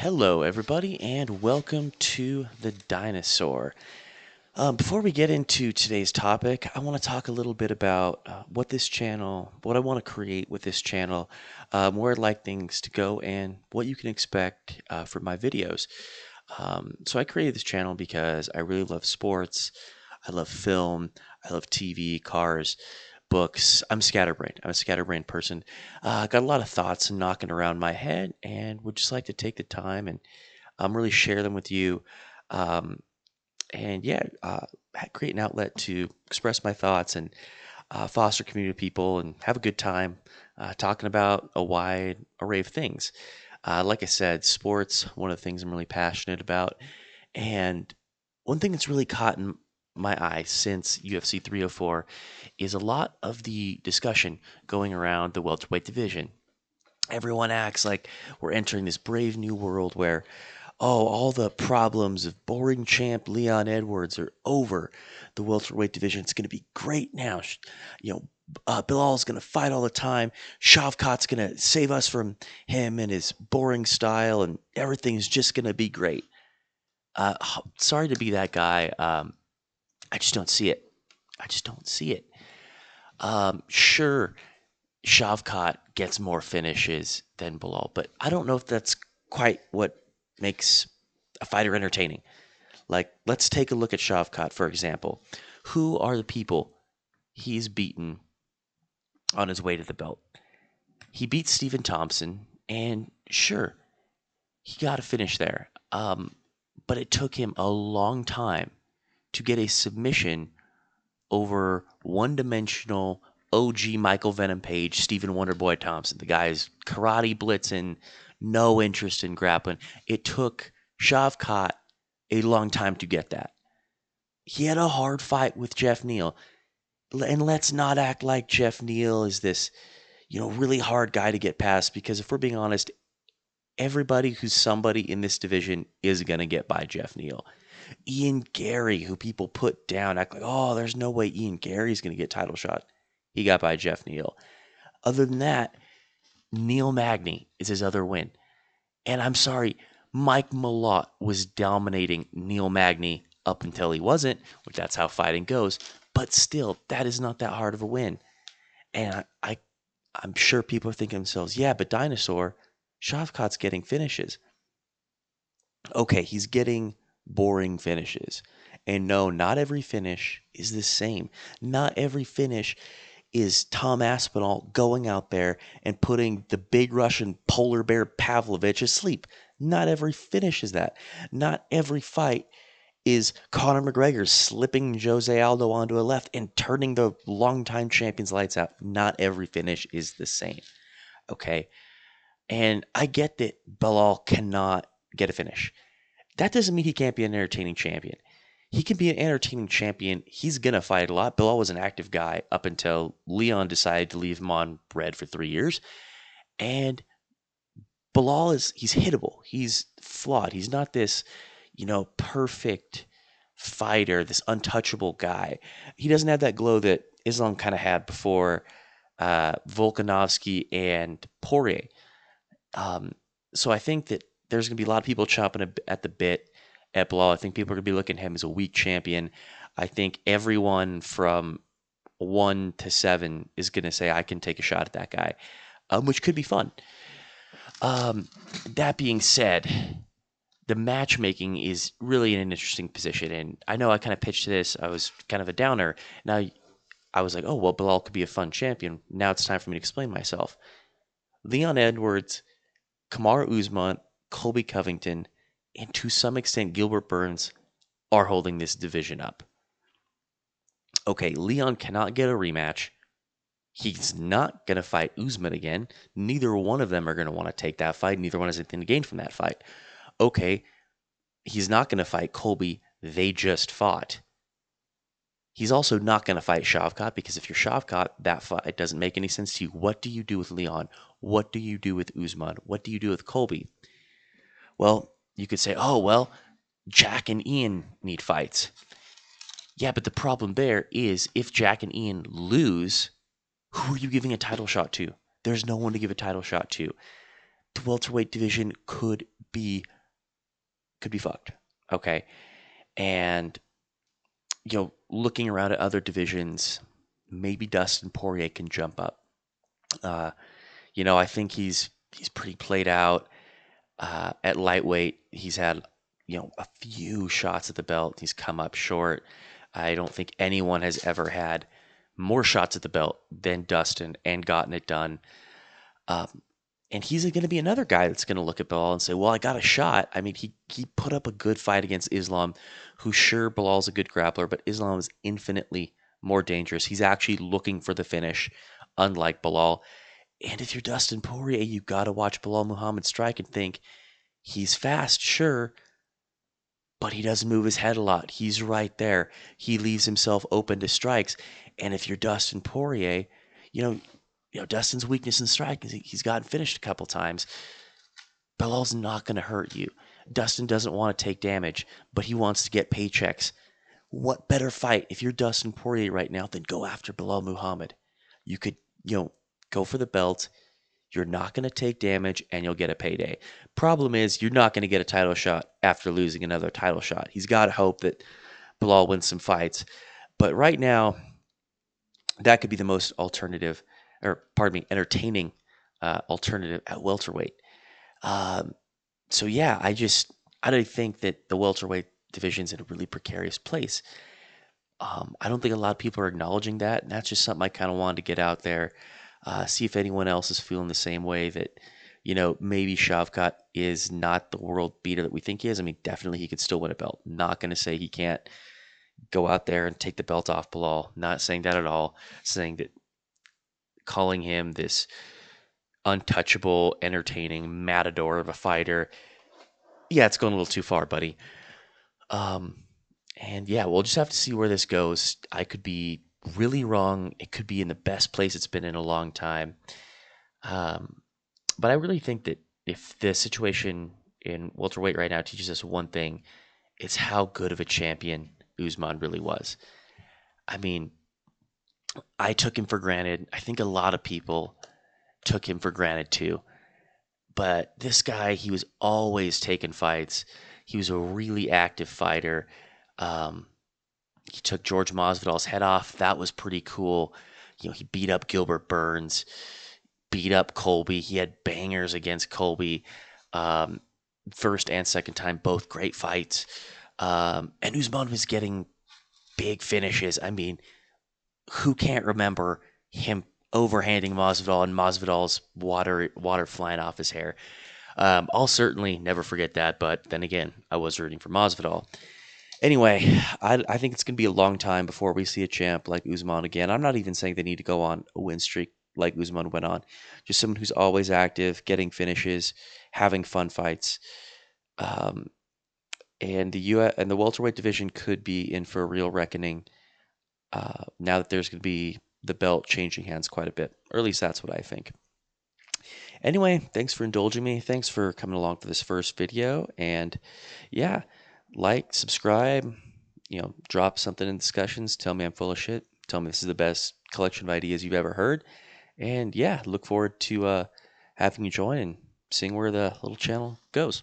Hello, everybody, and welcome to the Dinosaur. Before we get into today's topic, I want to talk a little bit about what I want to create with this channel, where I'd like things to go, and what you can expect from my videos. So I created this channel because I really love sports, I love film, I love TV, cars, books. I'm scatterbrained. I'm a scatterbrained person. Got a lot of thoughts knocking around my head, and would just like to take the time and really share them with you. Um, and yeah, create an outlet to express my thoughts and foster community of people and have a good time talking about a wide array of things. Like I said, sports, one of the things I'm really passionate about. And one thing that's really caught in my eye since UFC 304 is a lot of the discussion going around the welterweight division. Everyone acts like we're entering this brave new world where, oh, all the problems of boring champ Leon Edwards are over. The welterweight division, it's going to be great now. You know, Bilal's going to fight all the time. Shavkat's going to save us from him and his boring style, and everything's just going to be great. Sorry to be that guy. I just don't see it. I just don't see it. Sure, Shavkat gets more finishes than Bilal, but I don't know if that's quite what makes a fighter entertaining. Like, let's take a look at Shavkat, for example. Who are the people he's beaten on his way to the belt? He beat Stephen Thompson, and sure, he got a finish there. But it took him a long time to get a submission over one-dimensional OG Michael Venom Page, Stephen Wonderboy Thompson. The guy's karate blitzing, no interest in grappling. It took Shavkat a long time to get that. He had a hard fight with Jeff Neal. And let's not act like Jeff Neal is this, really hard guy to get past, because if we're being honest, everybody who's somebody in this division is going to get by Jeff Neal. Ian Gary, who people put down, act like, oh, there's no way Ian Gary's going to get title shot. He got by Jeff Neal. Other than that, Neil Magny is his other win. And I'm sorry, Mike Malott was dominating Neil Magny up until he wasn't, which that's how fighting goes. But still, that is not that hard of a win. And I'm sure people are thinking to themselves, yeah, but Dinosaur, Shavkat's getting finishes. Okay, he's getting boring finishes. And no, not every finish is the same. Not every finish is Tom Aspinall going out there and putting the big Russian polar bear Pavlovich asleep. Not every finish is that. Not every fight is Conor McGregor slipping Jose Aldo onto a left and turning the longtime champion's lights out. Not every finish is the same. Okay? And I get that Belal cannot get a finish. That doesn't mean he can't be an entertaining champion. He can be an entertaining champion. He's going to fight a lot. Bilal was an active guy up until Leon decided to leave him on red for 3 years. And Bilal he's hittable. He's flawed. He's not this, perfect fighter, this untouchable guy. He doesn't have that glow that Islam kind of had before Volkanovski and Poirier. So I think that there's going to be a lot of people chomping at the bit at Bilal. I think people are going to be looking at him as a weak champion. I think everyone from 1 to 7 is going to say, I can take a shot at that guy, which could be fun. That being said, the matchmaking is really in an interesting position. And I know I kind of pitched this. I was kind of a downer. Now I was like, oh, well, Bilal could be a fun champion. Now it's time for me to explain myself. Leon Edwards, Kamaru Usman, Colby Covington, and to some extent Gilbert Burns are holding this division up. Okay, Leon cannot get a rematch. He's not going to fight Usman again. Neither one of them are going to want to take that fight. Neither one has anything to gain from that fight. Okay, he's not going to fight Colby. They just fought. He's also not going to fight Shavkat, because if you're Shavkat, that fight doesn't make any sense to you. What do you do with Leon? What do you do with Usman? What do you do with Colby? Well, you could say, oh, well, Jack and Ian need fights. Yeah, but the problem there is if Jack and Ian lose, who are you giving a title shot to? There's no one to give a title shot to. The welterweight division could be fucked. Okay. And, looking around at other divisions, maybe Dustin Poirier can jump up. Uh, I think he's pretty played out. At lightweight, he's had, a few shots at the belt. He's come up short. I don't think anyone has ever had more shots at the belt than Dustin and gotten it done. Um, and he's going to be another guy that's going to look at Bilal and say, well, I got a shot. I mean, he put up a good fight against Islam, who sure, Bilal's a good grappler, but Islam is infinitely more dangerous. He's actually looking for the finish, unlike Bilal. And if you're Dustin Poirier, you got to watch Bilal Muhammad strike and think, he's fast, sure, but he doesn't move his head a lot. He's right there. He leaves himself open to strikes. And if you're Dustin Poirier, you know, Dustin's weakness in strike is he's gotten finished a couple times. Bilal's not going to hurt you. Dustin doesn't want to take damage, but he wants to get paychecks. What better fight if you're Dustin Poirier right now than go after Bilal Muhammad? You could, go for the belt. You're not going to take damage, and you'll get a payday. Problem is, you're not going to get a title shot after losing another title shot. He's got to hope that Bilal wins some fights. But right now, that could be the most entertaining alternative at welterweight. So yeah, I don't think that the welterweight division's in a really precarious place. I don't think a lot of people are acknowledging that, and that's just something I kind of wanted to get out there. See if anyone else is feeling the same way that, maybe Shavkat is not the world beater that we think he is. I mean, definitely he could still win a belt. Not going to say he can't go out there and take the belt off Bilal. Not saying that at all. Saying that calling him this untouchable, entertaining matador of a fighter, yeah, it's going a little too far, buddy. And yeah, we'll just have to see where this goes. I could be really wrong. It could be in the best place it's been in a long time. But I really think that if the situation in welterweight right now teaches us one thing, it's how good of a champion Usman really was. I mean, I took him for granted. I think a lot of people took him for granted too. But this guy, he was always taking fights. He was a really active fighter. He took George Masvidal's head off. That was pretty cool. He beat up Gilbert Burns, beat up Colby. He had bangers against Colby. First and second time, both great fights. And Usman was getting big finishes. I mean, who can't remember him overhanding Masvidal and Masvidal's water flying off his hair? I'll certainly never forget that, but then again, I was rooting for Masvidal. Anyway, I think it's going to be a long time before we see a champ like Usman again. I'm not even saying they need to go on a win streak like Usman went on. Just someone who's always active, getting finishes, having fun fights. And the welterweight division could be in for a real reckoning now that there's going to be the belt changing hands quite a bit. Or at least that's what I think. Anyway, thanks for indulging me. Thanks for coming along for this first video. And yeah, like, subscribe, drop something in discussions. Tell me I'm full of shit. Tell me this is the best collection of ideas you've ever heard. And yeah, look forward to having you join and seeing where the little channel goes.